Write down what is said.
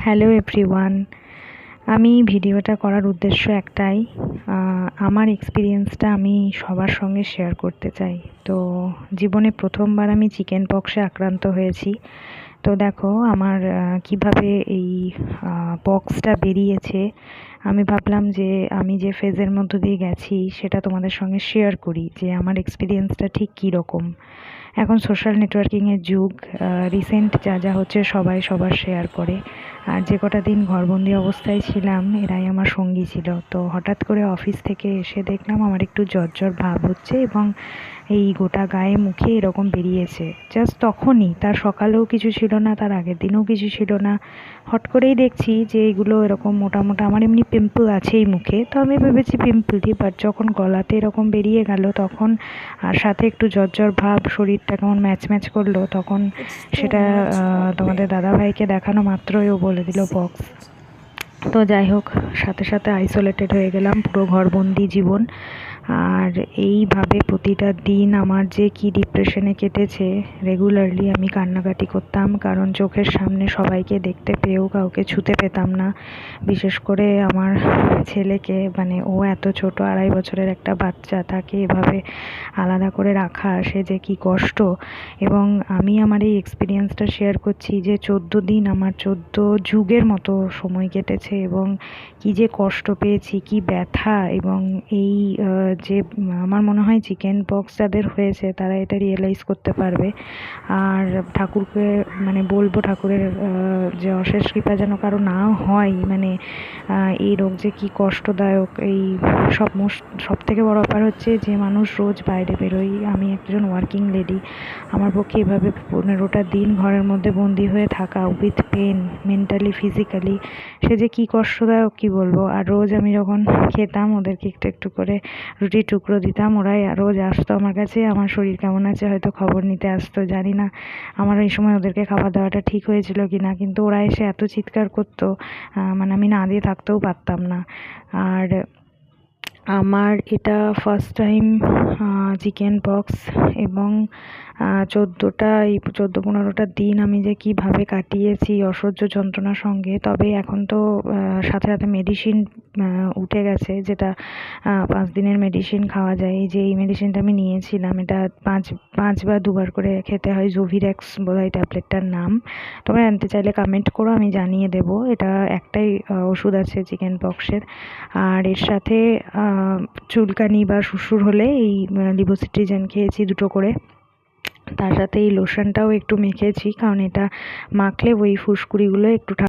Hello everyone. আমি ভিডিওটা করার উদ্দেশ্য একটাই, আমার এক্সপিরিয়েন্সটা আমি সবার সঙ্গে শেয়ার করতে চাই। তো জীবনে প্রথমবার আমি চিকেন পক্সে আক্রান্ত হয়েছি। তো দেখো আমার কিভাবে এই পক্সটা বেরিয়েছে। আমি ভাবলাম যে আমি যে ফেজের মধ্য দিয়ে গেছি সেটা তোমাদের সঙ্গে শেয়ার করি, যে আমার এক্সপিরিয়েন্সটা ঠিক কী রকম। এখন সোশ্যাল নেটওয়ার্কিংয়ের যুগ, রিসেন্ট যা যা হচ্ছে সবাই সবার শেয়ার করে। আর যে কটা দিন ঘরবন্দি অবস্থায় ছিলাম এরাই আমার সঙ্গী ছিল। তো হঠাৎ করে অফিস থেকে এসে দেখলাম আমার একটু জ্বর জ্বর ভাব হচ্ছে এবং এই গোটা গায়ে মুখে এরকম বেরিয়েছে। জাস্ট তখনই, তার সকালেও কিছু ছিল না, তার আগের দিনেও কিছু ছিল না। হট করেই দেখছি যে এইগুলো এরকম মোটা মোটা, আমার এমনি পিম্পল আছেই মুখে, তো আমি ভেবেছি পিম্পলই, বাট যখন গলাতে এরকম বেরিয়ে গেল তখন, আর সাথে একটু জ্বর জ্বর ভাব, শরীরটা কেমন ম্যাচ ম্যাচ করলো, তখন সেটা তোমাদের দাদাভাইকে দেখানো মাত্রই ও বলে দিল পক্স। তো যাই হোক, সাথে সাথে আইসোলেটেড হয়ে গেলাম, পুরো ঘরবন্দি জীবন। আর এইভাবে প্রতিটা দিন আমার যে কি ডিপ্রেশনে কেটেছে। রেগুলারলি আমি কান্নাকাটি করতাম, কারণ চোখের সামনে সবাইকে দেখতে পেয়েও কাউকে ছুতে পেতাম না। বিশেষ করে আমার ছেলেকে, মানে ও এত ছোট, 2.5 বছরের একটা বাচ্চা, তাকে এভাবে আলাদা করে রাখা, সে যে কি কষ্ট। এবং আমি আমার এই এক্সপিরিয়েন্সটা শেয়ার করছি যে 14 দিন আমার 14 যুগের মতো সময় কেটেছে, এবং কি যে কষ্ট পেয়েছি, কি ব্যথা। এবং এই যে আমার মনে হয় চিকেন পক্স যাদের হয়েছে তারা এটা রিয়েলাইজ করতে পারবে। আর ঠাকুরকে মানে বলবো, ঠাকুরের যে অশেষ কৃপা যেন কারো না হয়। মানে এই রোগ যে কি কষ্টদায়ক। এই সব থেকে বড় ব্যাপার হচ্ছে যে মানুষ রোজ বাইরে বেরোই, আমি একজন ওয়ার্কিং লেডি, আমার পক্ষে এভাবে 15টা দিন ঘরের মধ্যে বন্দি হয়ে থাকা উইথ পেন, মেন্টালি ফিজিক্যালি, সে যে কী কষ্টদায়ক কী বলবো। আর রোজ আমি যখন খেতাম ওদেরকে একটু একটু করে রুটির টুকরো দিতাম, ওরাই রোজ আসতো আমার কাছে, আমার শরীর কেমন আছে হয়তো খবর নিতে আসতো। জানি না আমার এই সময় ওদেরকে খাবার দেওয়াটা ঠিক হয়েছিল কি না, কিন্তু ওরা এসে এত চিৎকার করতো, মানে আমি না দিয়ে থাকতেও পারতাম না। আর আমার এটা ফার্স্ট টাইম চিকেন পক্স। এবং 14-15টা দিন আমি যে কীভাবে কাটিয়েছি অসহ্য যন্ত্রণার সঙ্গে। তবে এখন তো সাথে সাথে মেডিসিন উঠে গেছে, যেটা 5 দিনের মেডিসিন খাওয়া যায়। এই যে এই মেডিসিনটা আমি নিয়েছিলাম, এটা 5 বা 2বার করে খেতে হয়। জোভিরেক্স বোধহয় ট্যাবলেটটার নাম। তোমরা জানতে চাইলে কমেন্ট করো, আমি জানিয়ে দেবো। এটা একটাই ওষুধ আছে চিকেন পক্সের। আর এর সাথে চুলকানি বা শুশুর হলে এই লিভোসিট্রিজিন খেয়েছি 2টো করে। তার সাথে এই লোশনটাও একটু মেখেছি, কারণ এটা মাখলে ওই ফুসকুড়িগুলো একটু